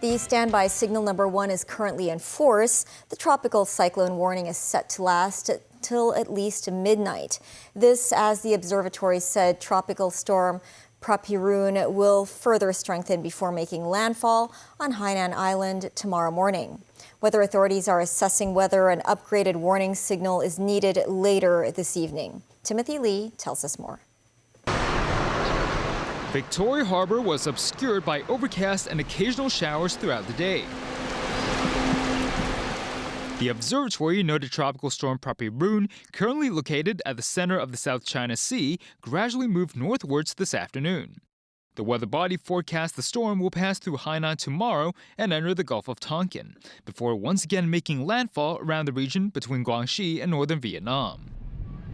The standby signal number 1 is currently in force. The tropical cyclone warning is set to last till at least midnight. This, as the observatory said, tropical storm Prapiroon will further strengthen before making landfall on Hainan Island tomorrow morning. Weather authorities are assessing whether an upgraded warning signal is needed later this evening. Timothy Lee tells us more. Victoria Harbour was obscured by overcast and occasional showers throughout the day. The observatory noted tropical storm Prapiroon, currently located at the center of the South China Sea, gradually moved northwards this afternoon. The weather body forecast the storm will pass through Hainan tomorrow and enter the Gulf of Tonkin, before once again making landfall around the region between Guangxi and northern Vietnam.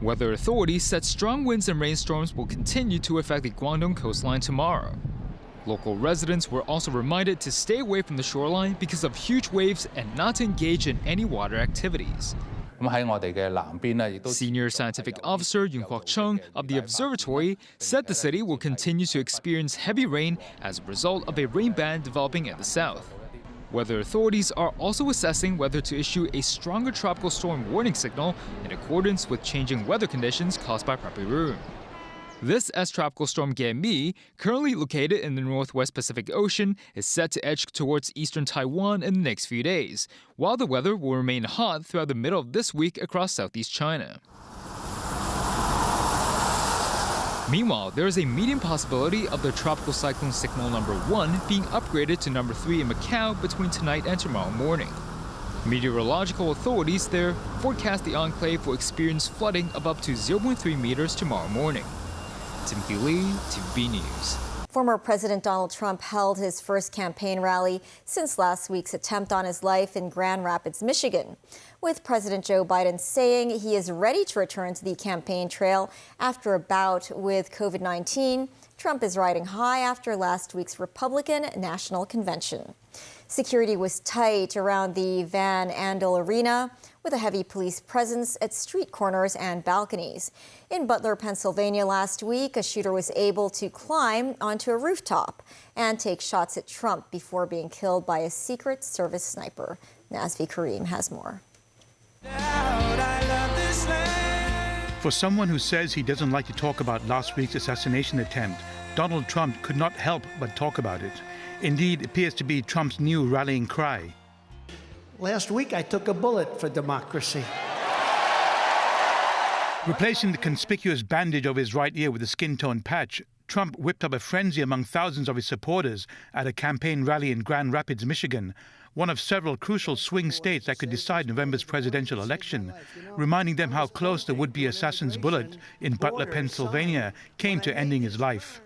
Weather authorities said strong winds and rainstorms will continue to affect the Guangdong coastline tomorrow. Local residents were also reminded to stay away from the shoreline because of huge waves and not to engage in any water activities. Senior Scientific Officer Yun Kwok Chung of the observatory said the city will continue to experience heavy rain as a result of a rain band developing in the south. Weather authorities are also assessing whether to issue a stronger tropical storm warning signal in accordance with changing weather conditions caused by Prapiroon. This as Tropical Storm Gye-mi, currently located in the northwest Pacific Ocean, is set to edge towards eastern Taiwan in the next few days, while the weather will remain hot throughout the middle of this week across southeast China. Meanwhile, there is a medium possibility of the tropical cyclone signal number 1 being upgraded to number 3 in Macau between tonight and tomorrow morning. Meteorological authorities there forecast the enclave will experience flooding of up to 0.3 meters tomorrow morning. Timothy Lee, TV News. Former President Donald Trump held his first campaign rally since last week's attempt on his life in Grand Rapids, Michigan, with President Joe Biden saying he is ready to return to the campaign trail after a bout with COVID-19. Trump is riding high after last week's Republican National Convention. Security was tight around the Van Andel Arena, with a heavy police presence at street corners and balconies. In Butler, Pennsylvania last week, a shooter was able to climb onto a rooftop and take shots at Trump before being killed by a Secret Service sniper. Nazvi Kareem has more. For someone who says he doesn't like to talk about last week's assassination attempt, Donald Trump could not help but talk about it. Indeed, it appears to be Trump's new rallying cry. Last week, I took a bullet for democracy. Replacing the conspicuous bandage over his right ear with a skin-tone patch, Trump whipped up a frenzy among thousands of his supporters at a campaign rally in Grand Rapids, Michigan, one of several crucial swing states that could decide November's presidential election, reminding them how close the would-be assassin's bullet in Butler, Pennsylvania, came to ending his life.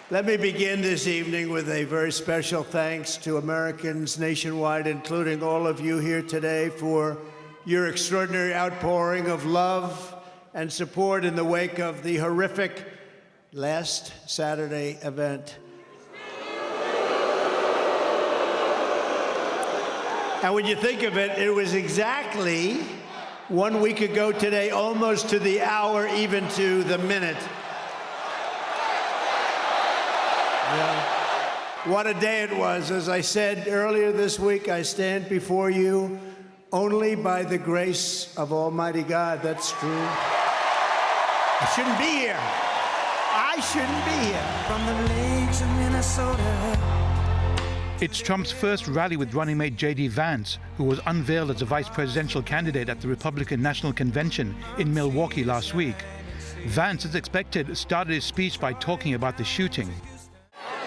Let me begin this evening with a very special thanks to Americans nationwide, including all of you here today, for your extraordinary outpouring of love and support in the wake of the horrific last Saturday event. And when you think of it, it was exactly 1 week ago today, almost to the hour, even to the minute. Yeah. What a day it was. As I said earlier this week, I stand before you only by the grace of Almighty God. That's true. I shouldn't be here. I shouldn't be here. From the lakes of Minnesota. It's Trump's first rally with running mate J.D. Vance, who was unveiled as a vice presidential candidate at the Republican National Convention in Milwaukee last week. Vance, as expected, started his speech by talking about the shooting.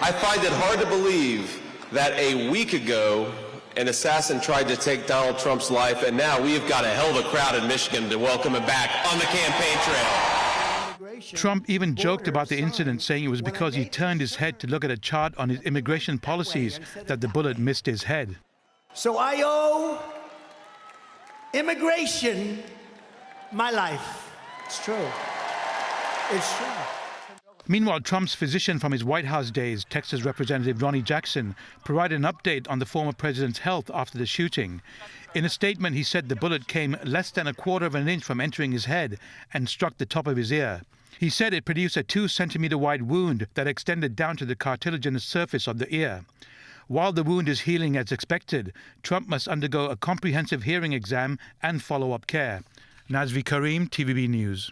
I find it hard to believe that a week ago, an assassin tried to take Donald Trump's life, and now we've got a hell of a crowd in Michigan to welcome him back on the campaign trail. Trump even joked about the incident, saying it was because he turned his head to look at a chart on his immigration policies that the bullet missed his head. So I owe immigration my life. It's true. It's true. Meanwhile, Trump's physician from his White House days, Texas Representative Ronnie Jackson, provided an update on the former president's health after the shooting. In a statement, he said the bullet came less than a quarter of an inch from entering his head and struck the top of his ear. He said it produced a 2-centimeter wide wound that extended down to the cartilaginous surface of the ear. While the wound is healing as expected, Trump must undergo a comprehensive hearing exam and follow-up care. Nazvi Karim, TVB News.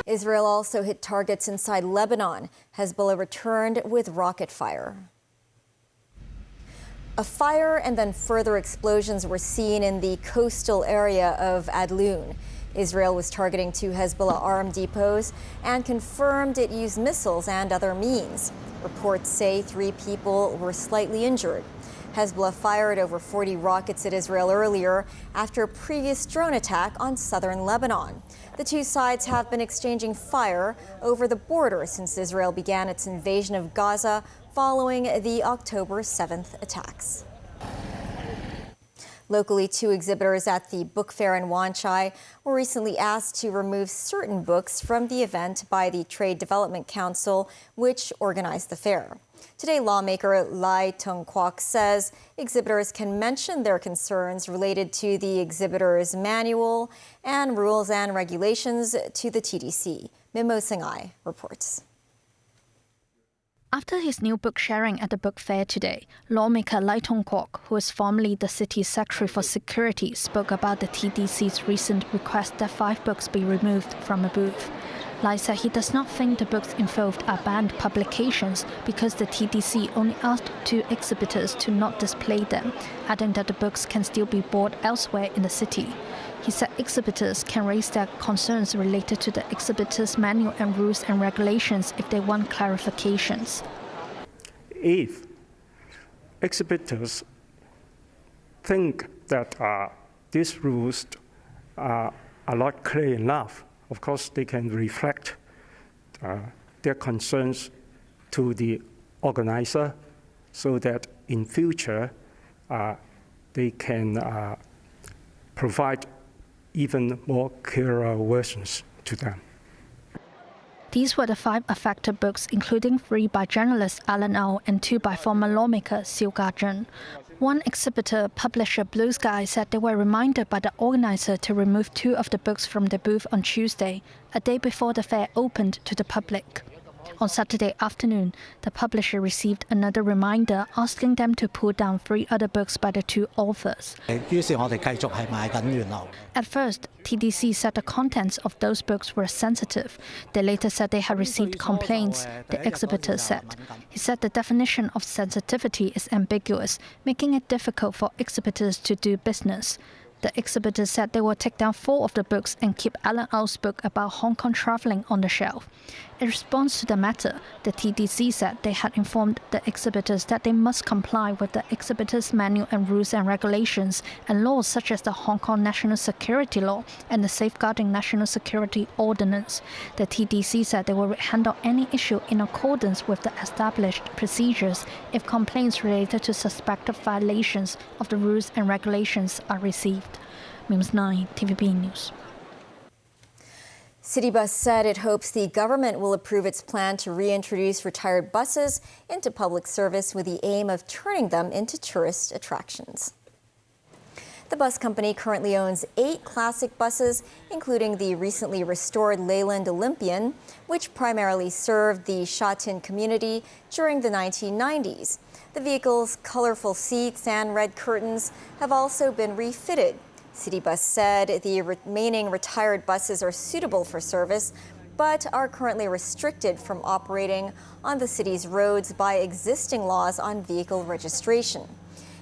Israel also hit targets inside Lebanon. Hezbollah returned with rocket fire. A fire and then further explosions were seen in the coastal area of Adlun. Israel was targeting 2 Hezbollah armed depots and confirmed it used missiles and other means. Reports say 3 people were slightly injured. Hezbollah fired over 40 rockets at Israel earlier after a previous drone attack on southern Lebanon. The 2 sides have been exchanging fire over the border since Israel began its invasion of Gaza following the October 7th attacks. Locally, 2 exhibitors at the book fair in Wan Chai were recently asked to remove certain books from the event by the Trade Development Council, which organized the fair. Today, lawmaker Lai Tong-kwok says exhibitors can mention their concerns related to the exhibitor's manual and rules and regulations to the TDC. Mimo Singhai reports. After his new book sharing at the book fair today, lawmaker Lai Tong-kwok, who is formerly the city's Secretary for Security, spoke about the TDC's recent request that 5 books be removed from a booth. Lai said he does not think the books involved are banned publications because the TDC only asked 2 exhibitors to not display them, adding that the books can still be bought elsewhere in the city. He said exhibitors can raise their concerns related to the exhibitor's manual and rules and regulations if they want clarifications. If exhibitors think that these rules are not clear enough, of course, they can reflect their concerns to the organizer so that in future they can provide even more clearer versions to them. These were the 5 affected books, including 3 by journalist Alan Au and 2 by former lawmaker Siu Ga-jun. One exhibitor, publisher Blue Sky, said they were reminded by the organizer to remove 2 of the books from the booth on Tuesday, a day before the fair opened to the public. On Saturday afternoon, the publisher received another reminder asking them to pull down 3 other books by the 2 authors. At first, TDC said the contents of those books were sensitive. They later said they had received complaints, the exhibitor said. He said the definition of sensitivity is ambiguous, making it difficult for exhibitors to do business. The exhibitor said they will take down 4 of the books and keep Alan Au's book about Hong Kong travelling on the shelf. In response to the matter, the TDC said they had informed the exhibitors that they must comply with the exhibitor's manual and rules and regulations and laws such as the Hong Kong National Security Law and the Safeguarding National Security Ordinance. The TDC said they will handle any issue in accordance with the established procedures if complaints related to suspected violations of the rules and regulations are received. Mims 9, TVB News. Citybus said it hopes the government will approve its plan to reintroduce retired buses into public service with the aim of turning them into tourist attractions. The bus company currently owns 8 classic buses, including the recently restored Leyland Olympian, which primarily served the Sha Tin community during the 1990s. The vehicle's colorful seats and red curtains have also been refitted. Citybus said the remaining retired buses are suitable for service, but are currently restricted from operating on the city's roads by existing laws on vehicle registration.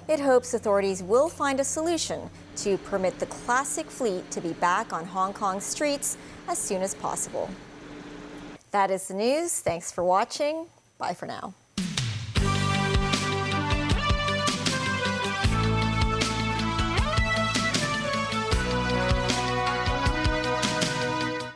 It hopes authorities will find a solution to permit the classic fleet to be back on Hong Kong streets as soon as possible. That is the news. Thanks for watching. Bye for now.